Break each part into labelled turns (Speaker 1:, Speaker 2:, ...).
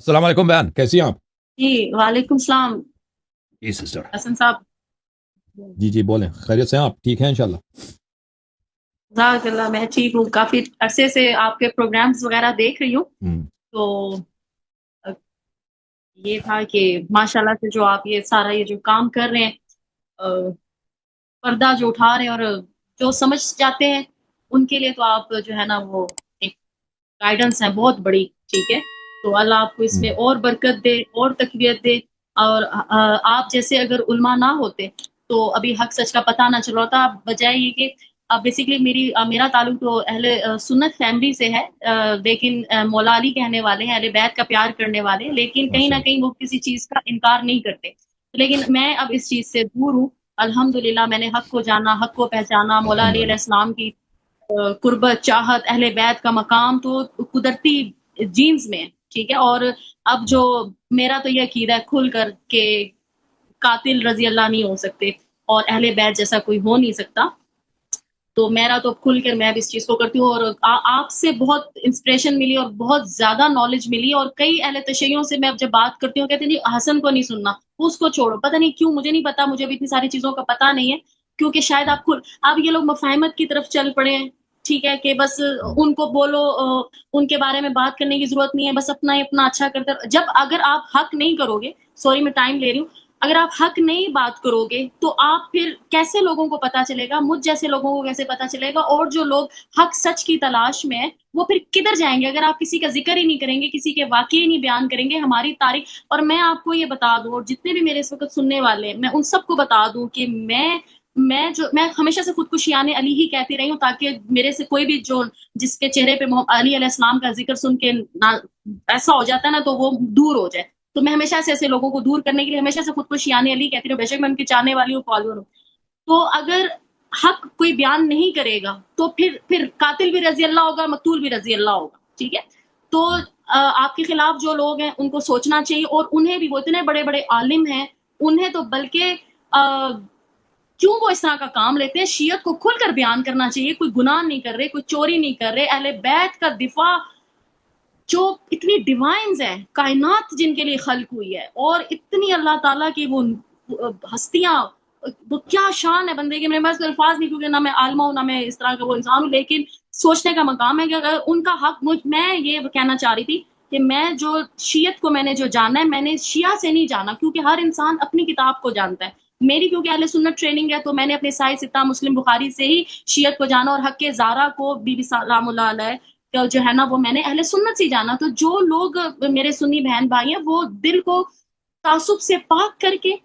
Speaker 1: السلام علیکم بہن، کیسی ہیں آپ؟
Speaker 2: جی وعلیکم السلام
Speaker 1: جی سسٹر،
Speaker 2: حسن صاحب.
Speaker 1: جی بولیں، خیریت سے ہیں آپ؟ ٹھیک ہیں انشاءاللہ؟
Speaker 2: جزاک اللہ، میں ٹھیک ہوں. کافی عرصے سے آپ کے پروگرامز وغیرہ دیکھ رہی ہوں.
Speaker 1: ہم،
Speaker 2: تو یہ تھا کہ ماشاءاللہ سے جو آپ یہ سارا یہ جو کام کر رہے ہیں، پردہ جو اٹھا رہے ہیں اور جو سمجھ جاتے ہیں ان کے لیے تو آپ جو ہے نا وہ ایک گائیڈنس ہے بہت بڑی. ٹھیک ہے، تو اللہ آپ کو اس
Speaker 1: ہم،
Speaker 2: میں اور برکت دے اور تقویت دے. اور آپ جیسے اگر علماء نہ ہوتے تو ابھی حق سچ کا پتہ نہ چل رہا ہوتا. بجائے یہ کہ بیسیکلی میرا تعلق تو اہل سنت فیملی سے ہے، لیکن مولا علی کہنے والے ہیں، اہل بیت کا پیار کرنے والے ہیں، لیکن کہیں
Speaker 1: ماشاء
Speaker 2: نہ کہیں وہ کسی چیز کا انکار نہیں کرتے. لیکن میں اب اس چیز سے دور ہوں. الحمدللہ میں نے حق کو جانا، حق کو پہچانا.
Speaker 1: اللہ،
Speaker 2: مولا علی
Speaker 1: الحمدللہ.
Speaker 2: علیہ السلام کی قربت، چاہت، اہل بیت کا مقام تو قدرتی جینز میں ہے. ٹھیک ہے، اور اب جو میرا تو یہ عقیدہ ہے کھل کر کہ قاتل رضی اللہ نہیں ہو سکتے اور اہل بیت جیسا کوئی ہو نہیں سکتا. تو میرا تو کھل کر میں بھی اس چیز کو کرتی ہوں. اور آپ سے بہت انسپریشن ملی اور بہت زیادہ نالج ملی. اور کئی اہل تشیعوں سے میں اب جب بات کرتی ہوں کہتے ہیں جی حسن کو نہیں سننا، اس کو چھوڑو. پتہ نہیں کیوں، مجھے نہیں پتا، مجھے بھی اتنی ساری چیزوں کا پتہ نہیں ہے. کیونکہ شاید آپ یہ لوگ مفاہمت کی طرف چل پڑے ہیں. ٹھیک ہے کہ بس
Speaker 1: ہم،
Speaker 2: ان کو بولو، ان کے بارے میں بات کرنے کی ضرورت نہیں ہے، بس اپنا ہی اپنا اچھا کرتے جب اگر آپ حق نہیں کرو گے. سوری میں ٹائم لے رہی ہوں. اگر آپ حق نہیں بات کرو گے تو آپ پھر کیسے لوگوں کو پتا چلے گا؟ مجھ جیسے لوگوں کو کیسے پتا چلے گا؟ اور جو لوگ حق سچ کی تلاش میں ہیں وہ پھر کدھر جائیں گے اگر آپ کسی کا ذکر ہی نہیں کریں گے، کسی کے واقعے نہیں بیان کریں گے، ہماری تاریخ. اور میں آپ کو یہ بتا دوں، اور جتنے بھی میرے اس وقت سننے والے ہیں، میں ان سب کو بتا دوں کہ میں ہمیشہ سے خود کو شیان علی ہی کہتی رہی ہوں، تاکہ میرے سے کوئی بھی جو جس کے چہرے پہ علی علیہ السلام کا ذکر سن کے ایسا ہو جاتا ہے نا تو وہ دور ہو جائے. تو میں ہمیشہ سے ایسے لوگوں کو دور کرنے کے لیے ہمیشہ سے خود کو شیان علی کہتی رہی ہوں، بے شک میں ان کی چاہنے والی ہوں، فالوور ہوں. تو اگر حق کوئی بیان نہیں کرے گا تو پھر قاتل بھی رضی اللہ ہوگا، مقتول بھی رضی اللہ ہوگا. ٹھیک ہے، تو آپ کے خلاف جو لوگ ہیں ان کو سوچنا چاہیے. اور انہیں بھی، وہ اتنے بڑے بڑے عالم ہیں، انہیں تو بلکہ کیوں وہ اس طرح کا کام لیتے ہیں؟ شیعت کو کھل کر بیان کرنا چاہیے. کوئی گناہ نہیں کر رہے، کوئی چوری نہیں کر رہے. اہل بیت کا دفاع، جو اتنی ڈیوائنز ہیں، کائنات جن کے لیے خلق ہوئی ہے، اور اتنی اللہ تعالیٰ کی وہ ہستیاں، وہ کیا شان ہے بندے کی. میرے پاس الفاظ نہیں، کیونکہ نہ میں عالمہ ہوں نہ میں اس طرح کا وہ انسان ہوں. لیکن سوچنے کا مقام ہے کہ اگر ان کا حق میں یہ کہنا چاہ رہی تھی کہ میں جو شیعت کو میں نے جو جانا ہے، میں نے شیعہ سے نہیں جانا، کیونکہ ہر انسان اپنی کتاب کو جانتا ہے. میری کیونکہ اہل سنت ٹریننگ ہے تو میں نے اپنے سائے ستہ مسلم بخاری سے ہی شیعت کو جانا. اور حق زارا کو بی بی سلام اللہ علیہ جو ہے نا وہ میں نے اہل سنت سے جانا. تو جو لوگ میرے سنی بہن بھائی ہیں وہ دل کو تعصب سے پاک کر کے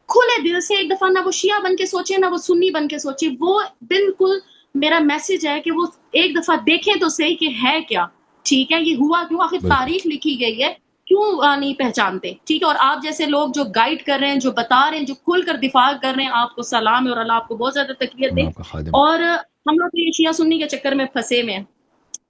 Speaker 2: کھلے دل سے ایک دفعہ نہ وہ شیعہ بن کے سوچے نہ وہ سنی بن کے سوچے. وہ بالکل میرا میسج ہے کہ وہ ایک دفعہ دیکھیں تو صحیح کہ ہے کیا. ٹھیک ہے، یہ ہوا کیوں؟ آخر
Speaker 1: بالکل.
Speaker 2: تاریخ لکھی گئی ہے، کیوں نہیں پہچانتے؟ ٹھیک ہے، اور آپ جیسے لوگ جو گائیڈ کر رہے ہیں، جو بتا رہے ہیں، جو کھل کر دفاع کر رہے ہیں، آپ کو سلام ہے اور اللہ آپ کو بہت زیادہ تقویت
Speaker 1: میں
Speaker 2: دے.
Speaker 1: آپ کا خادم.
Speaker 2: اور ہم لوگ یہ شیعہ سنی کے چکر میں پھنسے ہوئے ہیں.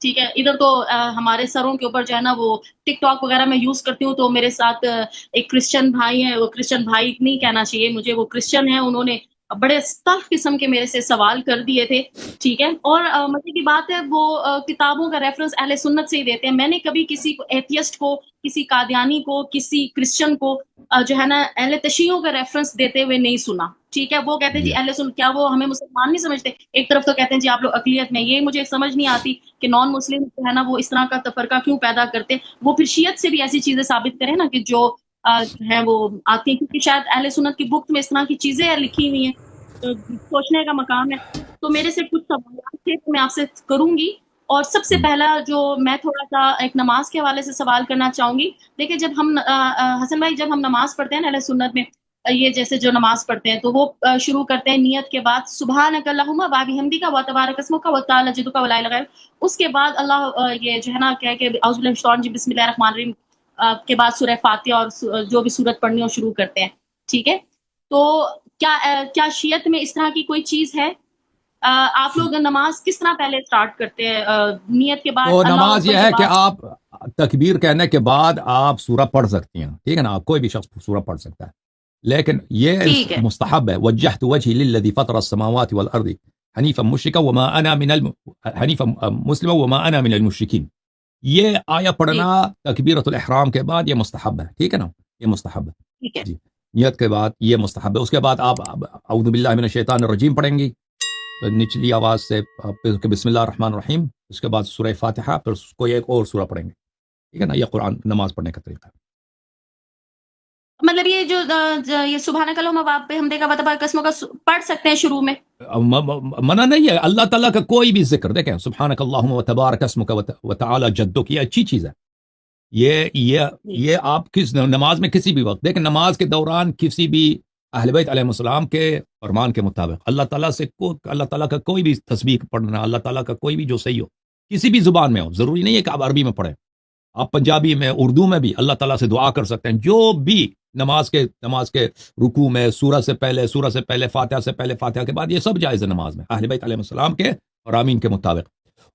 Speaker 2: ٹھیک ہے، ادھر تو ہمارے سروں کے اوپر جو ہے نا وہ ٹک ٹاک وغیرہ میں یوز کرتی ہوں تو میرے ساتھ ایک کرسچن بھائی ہیں. وہ کرسچن بھائی نہیں کہنا چاہیے مجھے، وہ کرسچن ہیں. انہوں نے بڑے سخت قسم کے میرے سے سوال کر دیے تھے. ٹھیک ہے، اور مزے کی بات ہے وہ کتابوں کا ریفرنس اہل سنت سے ہی دیتے ہیں. میں نے کبھی کسی کو ایتھیسٹ کو، کسی قادیانی کو، کسی کرسچن کو جو ہے نا اہل تشیعوں کا ریفرنس دیتے ہوئے نہیں سنا. ٹھیک ہے، وہ کہتے ہیں جی
Speaker 1: جی
Speaker 2: اہل سنت، کیا وہ ہمیں مسلمان نہیں سمجھتے؟ ایک طرف تو کہتے ہیں جی آپ لوگ اقلیت میں. یہ مجھے سمجھ نہیں آتی کہ نان مسلم جو ہے نا وہ اس طرح کا تفرقہ کیوں پیدا کرتے ہیں. وہ پھر شیعت سے بھی ایسی چیزیں ثابت کریں نا کہ جو ہیں وہ آتی ہیں، کیونکہ شاید اہل سنت کی بک میں اس طرح کی چیزیں لکھی ہوئی ہیں. تو سوچنے کا مقام ہے. تو میرے سے کچھ سوالات تھے تو میں آپ سے کروں گی. اور سب سے
Speaker 1: ہم،
Speaker 2: پہلا جو میں تھوڑا سا ایک نماز کے حوالے سے سوال کرنا چاہوں گی. دیکھیں جب ہم حسن بھائی جب ہم نماز پڑھتے ہیں نا اہل سنت میں، یہ جیسے جو نماز پڑھتے ہیں تو وہ شروع کرتے ہیں نیت کے بعد سبحانک اللہم و بحمدک و تبارک اسمک و تعالی جدک و لا الہ غیرک. اس کے بعد اللہ یہ جو ہے نا کہہ کہ اعوذ باللہ من الشیطان الرجیم بسم اللہ الرحمن الرحیم کے بعد سورہ فاتحہ اور جو بھی سورت پڑھنی ہو شروع کرتے ہیں. ٹھیک ہے، تو کیا شیعت میں اس طرح کی کوئی چیز ہے؟ آپ لوگ نماز کس طرح پہلے سٹارٹ کرتے ہیں؟ نیت کے بعد
Speaker 1: تو
Speaker 2: اللہ
Speaker 1: نماز
Speaker 2: اکبر
Speaker 1: یہ
Speaker 2: کے
Speaker 1: ہے کہ
Speaker 2: بعد؟
Speaker 1: آپ تکبیر کہنے کے بعد آپ سورہ پڑھ سکتی ہیں، ٹھیک ہے نا، کوئی بھی شخص سورہ پڑھ سکتا ہے. لیکن یہ
Speaker 2: ٹھیک ہے،
Speaker 1: مستحب ہے. وجہت وجہی للذی فطر السماوات والارض حنیفا مشرکا وما انا من حنیفا مسلما وما انا من المشرکین. یہ آیا
Speaker 2: जी
Speaker 1: पढ़ना तकबीरतुल इहराम के बाद ये मुस्तहब है, ठीक है ना, ये मुस्तहब है
Speaker 2: ठीक है
Speaker 1: जी। नियत के बाद ये मुस्तहब है। उसके बाद आप औज़ु बिल्लाहि मिनश शैतानिर रजीम पढ़ेंगी तो निचली आवाज़ से, फिर बिस्मिल्लाहिर रहमानिर रहीम, उसके बाद सूरह फातिहा, फिर कोई एक और सूरा पढ़ेंगे, ठीक है ना। ये कुरान नमाज पढ़ने का तरीका है।
Speaker 2: मतलब ये जो ये सुभानकल्लाहुम्मा व बिहम्दिका व तबारकस्मुका पढ़ सकते हैं शुरू में?
Speaker 1: मना नहीं है। अल्लाह ताला का कोई भी जिक्र देखें, सुब्हानक अल्लाहुम्मा व तबारक अस्मुका व तआला जद्दुक, ये अच्छी चीज़ है। ये आप किस नमाज में किसी भी वक्त देखें, नमाज के दौरान किसी भी अहले बैत अलैहिस्सलाम के फरमान के मुताबिक अल्लाह ताला का कोई भी तस्बीह पढ़ना, अल्लाह ताला का कोई भी जो सही हो, किसी भी जुबान में हो, ज़रूरी नहीं है कि आप अरबी में पढ़ें, आप पंजाबी में, उर्दू में भी अल्लाह ताला से दुआ कर सकते हैं। जो भी नमाज के रुकू में, सूरह से पहले, फातिहा से पहले, फातिहा के बाद, ये सब जायज़ है नमाज में अहले बैत अलैहिस्सलाम के और आमीन के मुताबिक।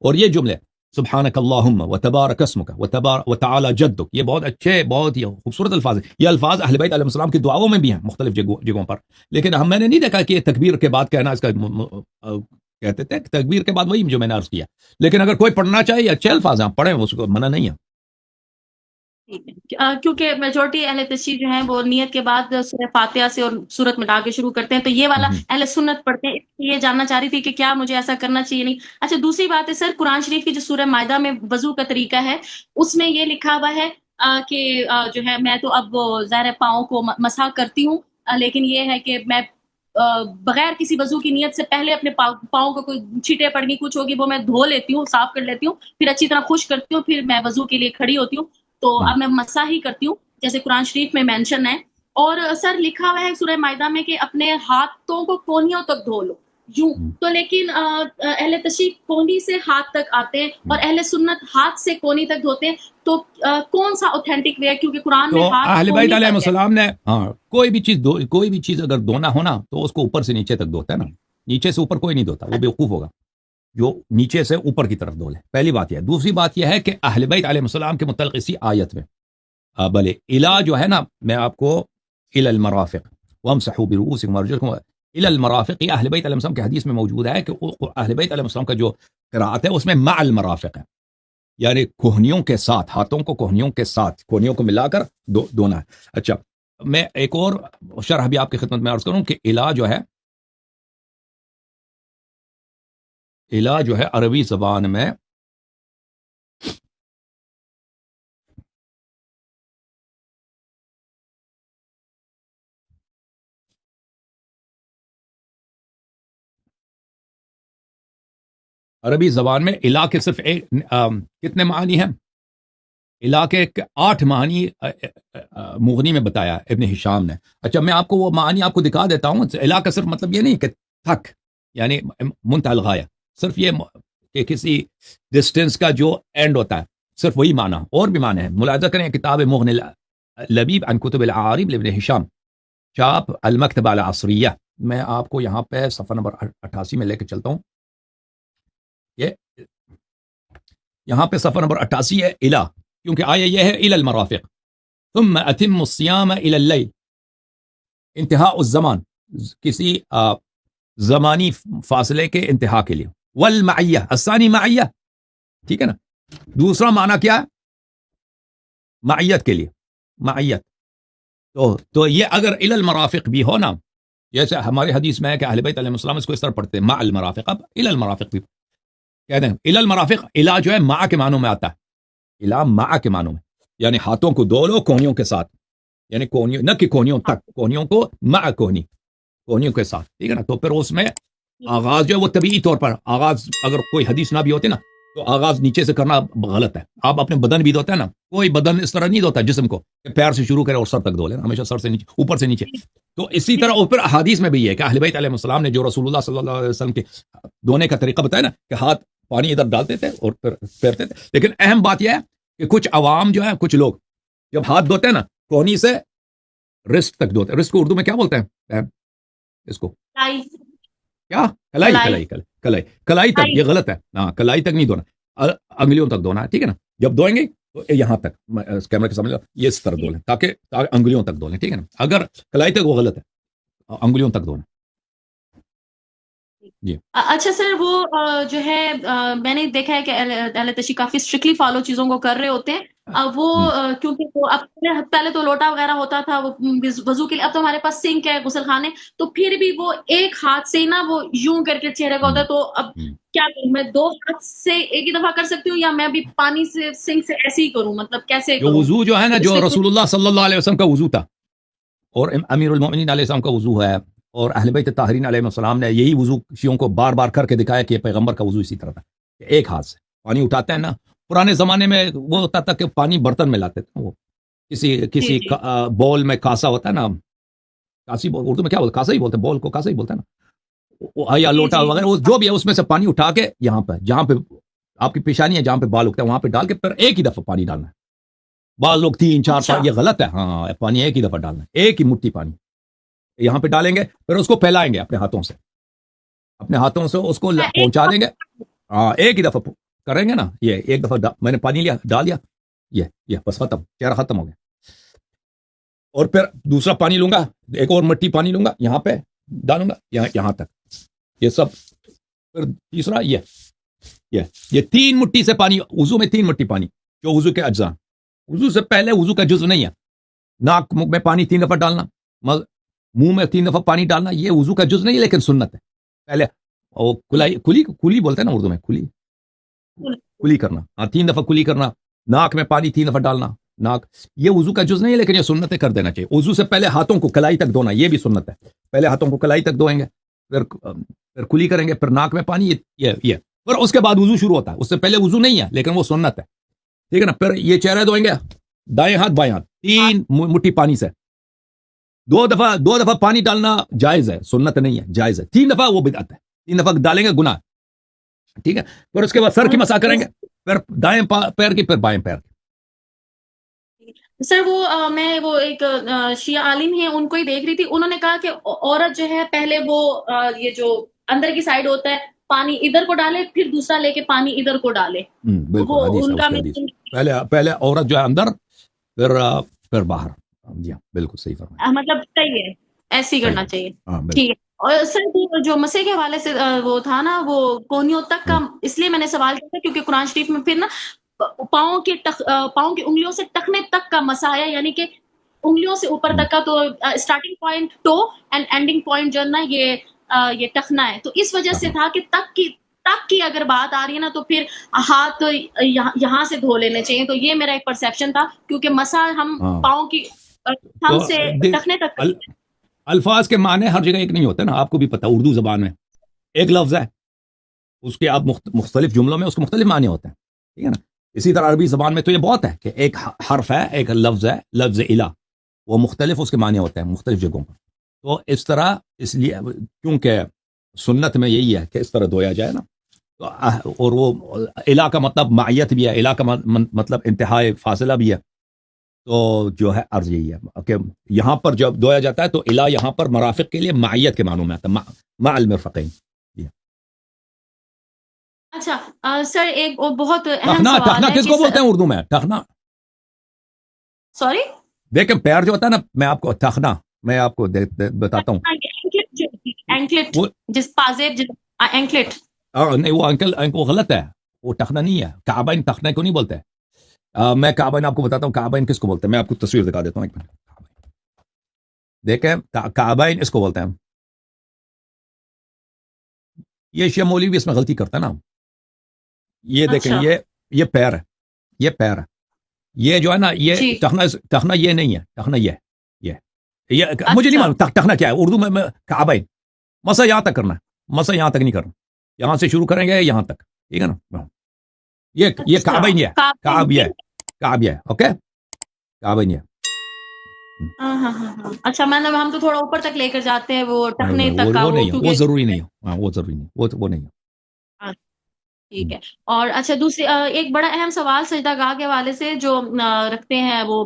Speaker 1: और ये जुमले सुब्हानक अल्लाहुम्मा व तबारक अस्मुका व तआला जद्दुक, ये बहुत अच्छे, बहुत ही खूबसूरत अल्फाज है। ये अल्फाज अहले बैत अलैहिस्सलाम की दुआओं में भी हैं मुख्तलिफ जगहों पर, लेकिन मैंने नहीं देखा कि ये तकबीर के बाद कहना, इसका कहते थे तकबीर के बाद वही जो मैंने अर्ज किया। लेकिन अगर कोई पढ़ना चाहे, अच्छे अल्फाज हैं, पढ़ें, उसको मना नहीं है।
Speaker 2: ठीक है। क्योंकि मेजॉरिटी अहले तशरीह जो हैं वो नियत के बाद सूरह फातिहा से और सूरत मिटा के शुरू करते हैं, तो ये वाला अहले सुन्नत पढ़ते हैं। इसलिए जानना चाह रही थी कि क्या मुझे ऐसा करना चाहिए नहीं। अच्छा, दूसरी बात है सर, कुरान शरीफ की जो सूरह मायदा में वजू का तरीका है, उसमें ये लिखा हुआ है कि जो है, मैं तो अब ज़ाहिर पाँव को मसा करती हूँ, लेकिन ये है कि मैं बगैर किसी वजू की नियत से पहले अपने पाँव को कोई छींटे पड़ गई, कुछ होगी, वो मैं धो लेती हूँ, साफ कर लेती हूँ, फिर अच्छी तरह खुश करती हूँ, फिर मैं वजू के लिए खड़ी होती हूँ। तो अब मैं मसा ही करती हूँ, जैसे कुरान शरीफ में मेंशन है। और सर लिखा हुआ है सूरह मायदा में कि अपने हाथों को कोहनियों तक धो लो, यूं तो। लेकिन अहले तशरीह कोहनी से हाथ तक आते हैं और अहले सुन्नत हाथ से कोहनी तक धोते हैं, तो कौन सा ऑथेंटिक वे है? क्योंकि कुरान में हाथ
Speaker 1: अहले बैत अलैहिस्सलाम ने कोई भी चीज अगर धोना हो ना, तो उसको ऊपर से नीचे तक धोता है ना, नीचे से ऊपर कोई नहीं धोता, वो बेवकूफ होगा जो नीचे से ऊपर की तरफ धो ले। पहली बात यह है। दूसरी बात यह है कि अहले बैत अलैहिस्सलाम के मुतल्लिक़ इसी आयत में भले इला जो है ना, मैं आपको इलल मराफ़िक़ वमसहू बिरुऊसिकुम वअरजुलकुम इलल मराफ़िक़, ये अहले बैत अलैहिस्सलाम के हदीस में मौजूद है कि अहले बैत अलैहिस्सलाम का जो क़िराअत है उसमें मअल मराफ़िक़ है, यानी कोहनियों के साथ, हाथों को कोहनियों के साथ, कोहनियों को मिलाकर धोना है। अच्छा, मैं एक और शरह भी आपकी खिदमत में अर्ज़ करूँ कि इला जो है अरबी ज़बान में इला के सिर्फ कितने मानी हैं? इला के 8 मानी मुगनी में बताया इब्न हिशाम ने। अच्छा, मैं आपको वो मानी आपको दिखा देता हूँ। इला का सिर्फ मतलब ये नहीं कि तक, यानी मुंतहल गाया, सिर्फ ये कि किसी डिस्टेंस का जो एंड होता है, सिर्फ वही माना। और भी माने हैं, मुलाजा करें किताब मुग़नी लबीब अन कुतुब अल-आरिब इब्न हिशाम, चाप अल-मक्तबा अल-असरिया। मैं आपको यहाँ पे सफ़ा नंबर 88 में लेके चलता हूँ। ये यहाँ पे सफ़ा नंबर 88 है इला, क्योंकि आया यह है इलल मराफ़िक़ थुम्मा अतिम्मु सियाम इलल लैल, इंतहा उस ज़मान, किसी ज़मानी फासले के इंतहा के लिए। वल मअय्या अस्सानी मअय्या, ठीक है ना। दूसरा माना क्या है? मअय्यत के लिए, मअय्यत। तो ये अगर इलल मराफ़िक़ भी हो ना, जैसे हमारे हदीस में है कि अहले बैत अलैहिस्सलाम इसको इस तरह पढ़ते हैं, मअल मराफ़िक़। अब इलल मराफ़िक़ भी कहते हैं। इलल मराफ़िक़, इला जो है मा के मानों में आता है, इला मा के मानों में, यानी हाथों को धो लो कोहनियों के साथ, यानी कोहनियों, न कि कोहनियों तक, कोहनियों को मा कोहनियों के साथ, ठीक है ना। तो फिर उसमें आगाज जो है वो तबीई तौर पर, आगाज अगर कोई हदीस ना भी होती ना, तो आगाज नीचे से करना गलत है। आप अपने बदन भी धोते हैं ना, कोई बदन इस तरह नहीं धोता जिस्म को, पैर से शुरू करे और सर तक धो लेना, हमेशा सर से नीचे, ऊपर से नीचे। तो इसी तरह ऊपर हदीस में भी है कि अहले बैत अलैहिस्सलाम ने जो रसूलुल्लाह सल्लल्लाहु अलैहि वसल्लम के धोने का तरीका बताया ना, कि हाथ पानी इधर डालते थे और फिर फेरते थे। लेकिन अहम बात यह है कि कुछ अवाम जो है, कुछ लोग जब हाथ धोते हैं ना, कोहनी से रिस्ट तक धोते हैं। रिस्ट को उर्दू में क्या बोलते हैं? इसको क्या? कलाई तक। ये गलत है, हाँ, कलाई तक नहीं धोना, अंगुलियों तक धोना है, ठीक है ना। जब धोएंगे तो यहाँ तक, कैमरे के सामने ये इस तरह धो लें, ताकि अंगुलियों तक धो लें, ठीक है ना। अगर कलाई तक, वो गलत है, अंगुलियों तक धोना। جی
Speaker 2: اچھا سر، وہ جو ہے میں نے دیکھا ہے کہ اہل تشیع کافی اسٹرکٹلی فالو چیزوں کو کر رہے ہوتے ہیں. وہ کیونکہ وہ اب پہلے تو لوٹا وغیرہ ہوتا تھا وہ وضو کے لیے، اب تو ہمارے پاس سنک ہے، غسل خانے، تو پھر بھی وہ ایک ہاتھ سے ہی نا وہ یوں کر کے چہرے کا ہوتا ہے. تو اب کیا کروں میں؟ 2 ہاتھ سے ایک ہی دفعہ کر سکتی ہوں، یا میں ابھی پانی سے سنک سے ایسے ہی کروں؟ مطلب کیسے
Speaker 1: جو
Speaker 2: کروں
Speaker 1: وضو جو ہے نا،
Speaker 2: اس
Speaker 1: جو
Speaker 2: میں
Speaker 1: رسول اللہ صلی اللہ علیہ وسلم کا وضو تھا اور امیر المومنین علیہ السلام کا وضو ہے، اور اہل بیت طاہرین علیہ السلام نے یہی وضو شیعوں کو بار بار کر کے دکھایا کہ پیغمبر کا وضو اسی طرح تھا کہ ایک ہاتھ سے پانی اٹھاتے ہیں نا. پرانے زمانے میں وہ ہوتا تھا کہ پانی برتن میں لاتے تھے، وہ کسی
Speaker 2: جی
Speaker 1: بول میں کاسا ہوتا ہے نا، کاسی اردو میں کیا بولتے، کاسا ہی بولتے ہیں، بول کو کاسا ہی بولتے ہیں نا، یا
Speaker 2: جی
Speaker 1: لوٹا
Speaker 2: جی
Speaker 1: وغیرہ، وہ جو بھی ہے اس میں سے پانی اٹھا کے یہاں پہ جہاں پہ آپ کی پیشانی ہے، جہاں پہ بال اگتا ہے وہاں پہ ڈال کے پھر ایک ہی دفعہ پانی ڈالنا ہے. بعض لوگ 3 4
Speaker 2: اچھا
Speaker 1: یہ غلط ہے. ہاں، پانی ایک ہی دفعہ ڈالنا ہے، ایک ہی مٹھی پانی یہاں پہ ڈالیں گے، پھر اس کو پھیلائیں گے اپنے ہاتھوں سے اس کو
Speaker 2: ایک
Speaker 1: پہنچا دیں گے. ہاں، ایک ہی دفعہ کریں گے نا، یہ ایک دفعہ میں نے پانی لیا، ڈال دیا، یہ بس ختم، چہرہ ختم ہو گیا. اور پھر دوسرا پانی لوں گا، ایک اور مٹی پانی لوں گا، یہاں پہ ڈالوں گا، یہاں تک، یہ سب. پھر تیسرا یہ 3 مٹھی سے پانی، وضو میں 3 مٹھی پانی، جو وضو کے اجزاء. وضو سے پہلے وضو کا جزو نہیں ہے. ناک میں پانی 3 دفعہ ڈالنا، منہ میں 3 دفعہ پانی ڈالنا، یہ وضو کا جز نہیں لیکن سنت ہے. پہلے کلی بولتے ہیں نا اردو میں، کلی کرنا. ہاں، 3 دفعہ کلی کرنا. ناک میں پانی 3 دفعہ ڈالنا، ناک، یہ وضو کا جز نہیں ہے لیکن یہ سنت ہے، کر دینا چاہیے. وضو سے پہلے ہاتھوں کو کلائی تک دھونا، یہ بھی سنت ہے. پہلے ہاتھوں کو کلائی تک دھوئیں گے، پھر کلی کریں گے، پھر ناک میں پانی، یہ پھر اس کے بعد وضو شروع ہوتا ہے. اس سے پہلے وضو نہیں ہے لیکن وہ سنت ہے، ٹھیک ہے نا. پھر یہ چہرہ دھوئیں گے، دائیں ہاتھ بائیں ہاتھ، 3 مٹھی پانی سے. 2 دفعہ پانی ڈالنا جائز ہے، سنت نہیں ہے، جائز ہے. 3 دفعہ وہ بدعت ہے، 3 دفعہ ڈالیں گے گناہ، ٹھیک ہے. پھر اس کے بعد سر کی مسح کریں گے، پھر دائیں پیر کی، پھر بائیں پیر کی.
Speaker 2: سر میں وہ ایک شیعہ عالم ہیں، ان کو ہی دیکھ رہی تھی، انہوں نے کہا کہ عورت جو ہے پہلے وہ یہ جو اندر کی سائڈ ہوتا ہے پانی ادھر کو ڈالے، پھر دوسرا لے کے پانی ادھر کو ڈالے.
Speaker 1: بالکل،
Speaker 2: وہ
Speaker 1: حدیث ہے
Speaker 2: ان
Speaker 1: اس
Speaker 2: کا
Speaker 1: کی حدیث. پہلے عورت جو ہے اندر، پھر باہر. جی ہاں، بالکل صحیح فرمایا.
Speaker 2: مطلب صحیح ہے، ایسے ہی کرنا چاہیے.
Speaker 1: ہاں بالکل.
Speaker 2: ٹھیک ہے. اور سر جو مسیح کے حوالے سے وہ تھا نا، وہ کونیوں تک کا، اس لیے میں نے سوال کیا کیونکہ قرآن شریف میں پھر نا پاؤں کی انگلیوں سے ٹخنے تک کا مسا ہے، یعنی کہ انگلیوں سے اوپر تک کا. تو starting point to and ending point جو ہے نا یہ ٹخنا ہے. تو اس وجہ سے تھا کہ تک کی اگر بات آ رہی ہے نا تو پھر ہاتھ یہاں سے دھو لینے چاہیے. تو یہ میرا ایک پرسیپشن تھا، کیونکہ مسا ہم پاؤں کی ہم سے ٹخنے تک.
Speaker 1: الفاظ کے معنی ہر جگہ ایک نہیں ہوتے نا، آپ کو بھی پتا. اردو زبان میں ایک لفظ ہے، اس کے آپ مختلف جملوں میں اس کے مختلف معنی ہوتے ہیں، ٹھیک ہے نا. اسی طرح عربی زبان میں تو یہ بہت ہے کہ ایک حرف ہے، ایک لفظ ہے، لفظ الہ، وہ مختلف اس کے معنی ہوتے ہیں مختلف جگہوں پر. تو اس طرح، اس لیے کیونکہ سنت میں یہی ہے کہ اس طرح دھویا جائے نا. اور وہ الہ کا مطلب معیت بھی ہے، الہ کا مطلب انتہائی فاصلہ بھی ہے. تو جو ہے عرض یہی ہے کہ یہاں پر جب دھویا جاتا ہے تو الہ یہاں پر مرافق کے لیے معیت کے معنوں میں آتا ہے، مع المرفقین.
Speaker 2: اچھا سر، ایک بہت اہم سوال
Speaker 1: ٹخنا
Speaker 2: ہے
Speaker 1: کس کو بولتے ہیں اردو میں؟ ٹخنا،
Speaker 2: سوری
Speaker 1: دیکھیں پیر جو ہوتا ہے نا، میں آپ کو ٹخنا، میں آپ کو بتاتا ہوں.
Speaker 2: اینکلٹ، جس پازیب اینکلٹ.
Speaker 1: نہیں، وہ غلط ہے، وہ ٹخنا نہیں ہے. کعبین ٹخنے کو نہیں بولتے. میں کعبین آپ کو بتاتا ہوں کعبین کس کو بولتے ہیں. میں آپ کو تصویر دکھا دیتا ہوں، ایک منٹ. دیکھیں کعبین اس کو بولتے ہیں. یہ شیعہ مولوی بھی اس میں غلطی کرتا ہے نا. یہ دیکھیں، یہ پیر ہے، یہ پیر ہے، یہ جو ہے نا، یہ ٹخنا یہ نہیں ہے. ٹخنا یہ مجھے نہیں معلوم ٹخنا کیا ہے اردو میں. کعبین مسا یہاں تک کرنا ہے، مسا یہاں تک نہیں کرنا، یہاں سے شروع کریں گے یہاں تک، ٹھیک ہے نا. یہ کعبین ہے، کعب ہے، اوکے، کعبین ہے.
Speaker 2: اچھا، ہم تو تھوڑا اوپر تک لے کر جاتے ہیں، وہ ٹخنے تک کا،
Speaker 1: وہ ضروری نہیں ہے، وہ ضروری نہیں، وہ نہیں ہے.
Speaker 2: ٹھیک ہے. اور اچھا، دوسری ایک بڑا اہم سوال سجدہ گاہ کے حوالے سے جو رکھتے ہیں، وہ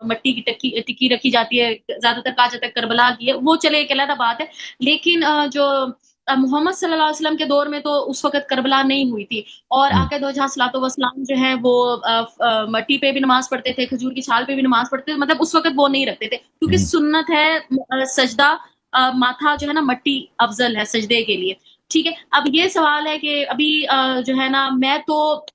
Speaker 2: مٹی کی ٹکی رکھی جاتی ہے، زیادہ تر کہا جاتا ہے کربلا کی ہے، وہ چلے ایک علیحدہ بات ہے. لیکن جو محمد صلی اللہ علیہ وسلم کے دور میں تو اس وقت کربلا نہیں ہوئی تھی، اور آقا دو جہاں صلاۃ وسلام جو ہے وہ مٹی پہ بھی نماز پڑھتے تھے، کھجور کی چھال پہ بھی نماز پڑھتے تھے. مطلب اس وقت وہ نہیں رکھتے تھے کیونکہ سنت ہے سجدہ माथा जो है ना मट्टी अफजल है सजदे के लिए, ठीक है। अब ये सवाल है कि अभी जो है ना मैं तो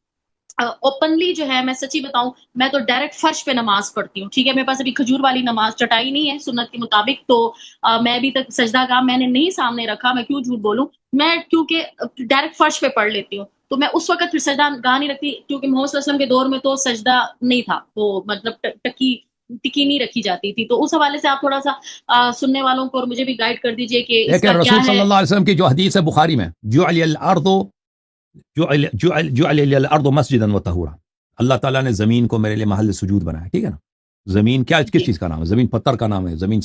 Speaker 2: ओपनली जो है मैं सच्ची बताऊं मैं तो डायरेक्ट फर्श पे नमाज पढ़ती हूँ, ठीक है। मेरे पास अभी खजूर वाली नमाज चटाई नहीं है सुन्नत के मुताबिक, तो मैं अभी तक सजदा का मैंने नहीं सामने रखा, मैं क्यों झूठ बोलूं, मैं क्योंकि डायरेक्ट फर्श पे पढ़ लेती हूँ, तो मैं उस वक्त फिर सजदा गाह नहीं रखती, क्योंकि मोहम्मद सल्लल्लाहु अलैहि वसल्लम के दौर में तो सजदा नहीं था, तो मतलब टकी टिकी नहीं रखी जाती थी। तो उस हवाले से आप थोड़ा सा सुनने वालों को और मुझे भी गाइड कर दीजिए कि
Speaker 1: देखिए
Speaker 2: इसका क्या
Speaker 1: रसूल
Speaker 2: है।
Speaker 1: सल्लल्लाहु अलैहि वसल्लम की जो हदीस है बुखारी में, जुअल अर्दु मस्जिदन व तहूरा, अल्लाह ताला ने ज़मीन को मेरे लिए महल सुजूद बनाया, ठीक है ना। ज़मीन क्या किस
Speaker 2: जी
Speaker 1: चीज़ का नाम है? ज़मीन पत्थर का नाम है, ज़मीन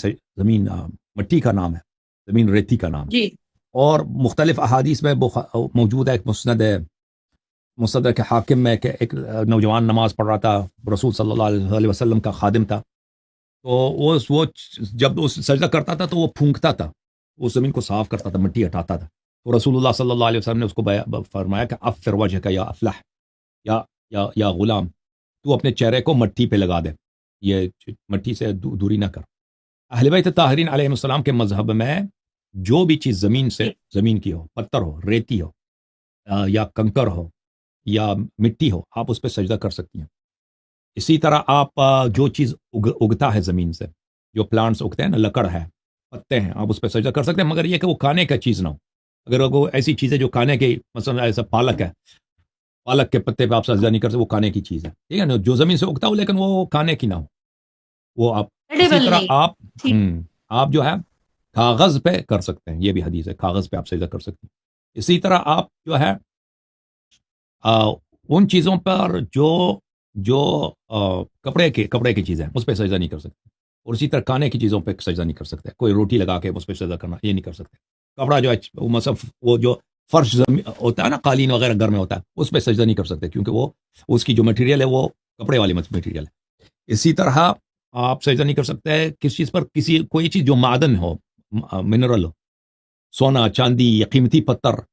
Speaker 1: मिट्टी का नाम है, ज़मीन रेती का नाम है।
Speaker 2: जी
Speaker 1: और मुख्तलिफ अहादीस में मौजूद है, एक मुस्नद के हाकिम में कि एक नौजवान नमाज पढ़ रहा था, रसूल सल्लल्लाहु अलैहि वसल्लम का खादिम था, तो वो जब उस सजदा करता था तो वो फूंकता था, उस ज़मीन को साफ करता था, मिट्टी हटाता था। तो रसूलुल्लाह सल्लल्लाहु अलैहि वसल्लम ने उसको फरमाया कि अफ़्तिर वजहक या अफ़लह, या गुलाम, तू अपने चेहरे को मट्टी पे लगा दे, ये मट्टी से दूरी ना कर। अहले बैत ताहिरीन अलैहिस्सलाम के मजहब में जो भी चीज़ ज़मीन की हो, पत्थर हो, रेती हो, या कंकर हो, या मिट्टी हो, आप उस पर सजदा कर सकती हैं। इसी तरह आप जो चीज़ उगता है ज़मीन से, जो प्लांट्स उगते हैं ना, लकड़ है, पत्ते हैं, आप उस पर सजदा कर सकते हैं, मगर ये कि वो खाने का चीज़ ना हो। अगर वो ऐसी चीज़ है जो खाने की, मसलन ऐसा पालक है, पालक के पत्ते पे आप सजदा नहीं कर सकते, वो खाने की चीज़ है, ठीक है ना, जो ज़मीन से उगता हो लेकिन वो खाने की ना हो, वो आप। इसी
Speaker 2: एडिबल
Speaker 1: तरह
Speaker 2: नहीं,
Speaker 1: आप
Speaker 2: ठीक
Speaker 1: आप जो है कागज़ पे कर सकते हैं, ये भी हदीस है, कागज़ पे आप सजदा कर सकते हैं। इसी तरह आप जो है उन चीज़ों पर जो कपड़े की चीज़ें हैं उस पर सजदा नहीं कर सकते, और इसी तरह खाने की चीज़ों पे सजदा नहीं कर सकते। कोई रोटी लगा के उस पर सजदा करना, ये नहीं कर सकते। कपड़ा जो है मतलब वो जो फर्श होता है ना, कालीन वगैरह घर में होता है, उस पर सजदा नहीं कर सकते, क्योंकि वो उसकी जो मटेरियल है वो कपड़े वाली मटेरियल है। इसी तरह आप सजदा नहीं कर सकते किस चीज़ पर, कोई चीज़ जो मादन हो, मिनरल हो, सोना चांदी या कीमती पत्थर,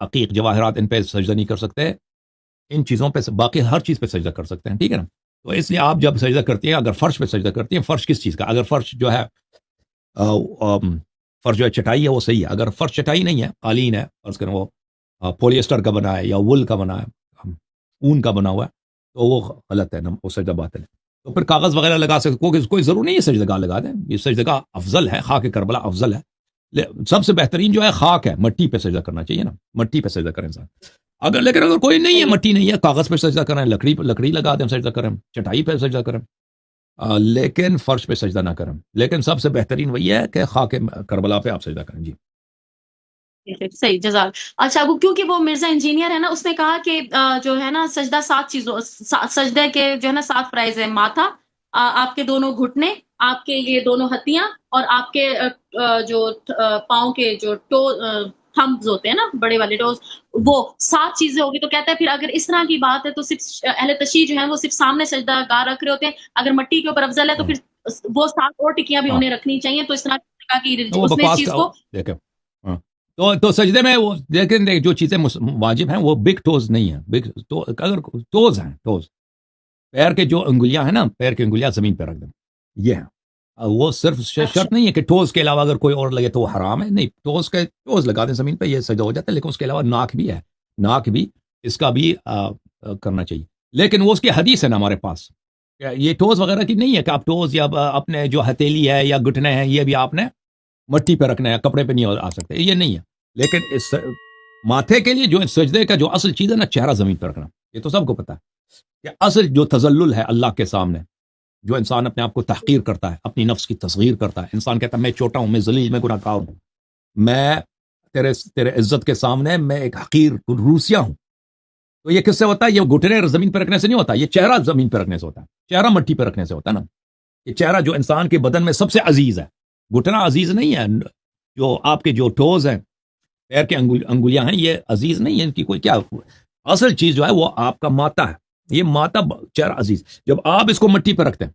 Speaker 1: अकीक जवाहरात, इन पे सजदा नहीं कर सकते। इन चीज़ों पे, बाकी हर चीज़ पे सजदा कर सकते हैं, ठीक है ना। तो इसलिए आप जब सजदा करती हैं, अगर फर्श पे सजदा करती हैं, फर्श किस चीज़ का, अगर फर्श जो है फर्श जो है चटाई है, वो सही है। अगर फर्श चटाई नहीं है, कालीन है, फर्ज करें वो पॉलिएस्टर का बना है या वुल का बना है, ऊन का बना हुआ है, तो वो गलत है ना, वो सजदा बातिल है। तो फिर कागज़ वगैरह लगा सकते, कोई ज़रूर नहीं है सजदगा लगा दें, ये सजदगा अफजल है, खाक करबला अफजल है। सबसे बेहतरीन जो है खाक है, मट्टी पे सजदा करना चाहिए ना, मट्टी पे सजदा करें इंसान। लेकिन अगर कोई नहीं है, मट्टी नहीं है, कागज़ पे सजदा करें, लकड़ी लगा दें, सजदा करें, चटाई पे सजदा करें, लेकिन फर्श पे सजदा ना करें। लेकिन सबसे बेहतरीन वही है कि खाक करबला पे आप सजदा करें। जी
Speaker 2: सही जज़ाक। अच्छा, वो क्योंकि वो मिर्ज़ा इंजीनियर है ना, उसने कहा कि जो है ना सजदा 7 चीज़ों सजदे के जो है ना 7 प्राइज़ है, माथा, आपके दोनों घुटने, आपके ये दोनों हत्तियाँ, और आपके जो पाँव के जो थंब्स होते हैं ना, बड़े वाले टोज़, वो 7 चीज़ें होगी। तो कहता है फिर अगर इस तरह की बात है तो सिर्फ़ अहले तशरीह जो है वो सिर्फ़ सामने सजदा गाह रख रहे होते हैं। अगर मिट्टी के ऊपर अफ़ज़ल है तो फिर वो 7 और टिकियाँ भी
Speaker 1: हाँ,
Speaker 2: उन्हें रखनी चाहिए। तो इस तरह की
Speaker 1: तो वो
Speaker 2: उसने इस
Speaker 1: बकवास
Speaker 2: चीज़
Speaker 1: का
Speaker 2: को
Speaker 1: देखें। हाँ, तो सजदे में वो लेकिन जो चीज़ें वाजिब हैं वो बिग टोज नहीं है। बिग तो अगर टोज हैं, टोज पैर के जो अंगुलियां हैं ना, पैर की अंगुलियां जमीन पर रख दें, ये है। वो सिर्फ
Speaker 2: अच्छा,
Speaker 1: शर्त नहीं है कि टोज के अलावा अगर कोई और लगे तो वो हराम है, नहीं, टोज लगा दें जमीन पे, ये सजदा हो जाता है। लेकिन उसके अलावा नाक भी है, नाक भी इसका भी करना चाहिए। लेकिन वो उसकी हदीस है ना हमारे पास, ये टोज वगैरह की नहीं है कि आप टोज या अपने जो हथेली है या घुटने हैं ये भी आपने मट्टी पे रखना है, कपड़े पे नहीं आ सकते, ये नहीं है। लेकिन इस माथे के लिए जो सजदे का जो असल चीज़ है ना, चेहरा जमीन पर रखना, ये तो सबको पता है कि असल जो तजल्लुल है अल्लाह के सामने, जो इंसान अपने आप को तहकीर करता है, अपनी नफ्स की तस्गीर करता है, इंसान कहता है मैं छोटा हूं, मैं जलील, मैं गुनाहगार हूं, मैं तेरे इज्जत के सामने मैं एक हकीर रूसिया हूं। तो ये किससे होता है? ये घुटने जमीन पर रखने से नहीं होता, ये चेहरा जमीन पर रखने से होता है, चेहरा मट्टी पर रखने से होता है ना। ये चेहरा जो इंसान के बदन में सबसे अजीज है, घुटना अजीज नहीं है, जो आपके जो टोज हैं, पैर के अंगुलियां हैं, ये अजीज नहीं है, इनकी कोई क्या असल चीज जो है वो आपका माथा है, ये माथा, चेहरा अजीज। जब आप इसको मिट्टी पे रखते हैं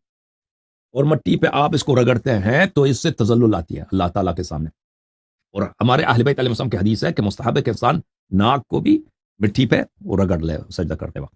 Speaker 1: और मिट्टी पे आप इसको रगड़ते हैं तो इससे तजल्लुल आती है अल्लाह ताला के सामने। और हमारे अहले बैत अलैहिस्सलाम की हदीस है कि मुस्तहब है कि इंसान नाक को भी मिट्टी पे वो रगड़ ले सजदा करते वक्त।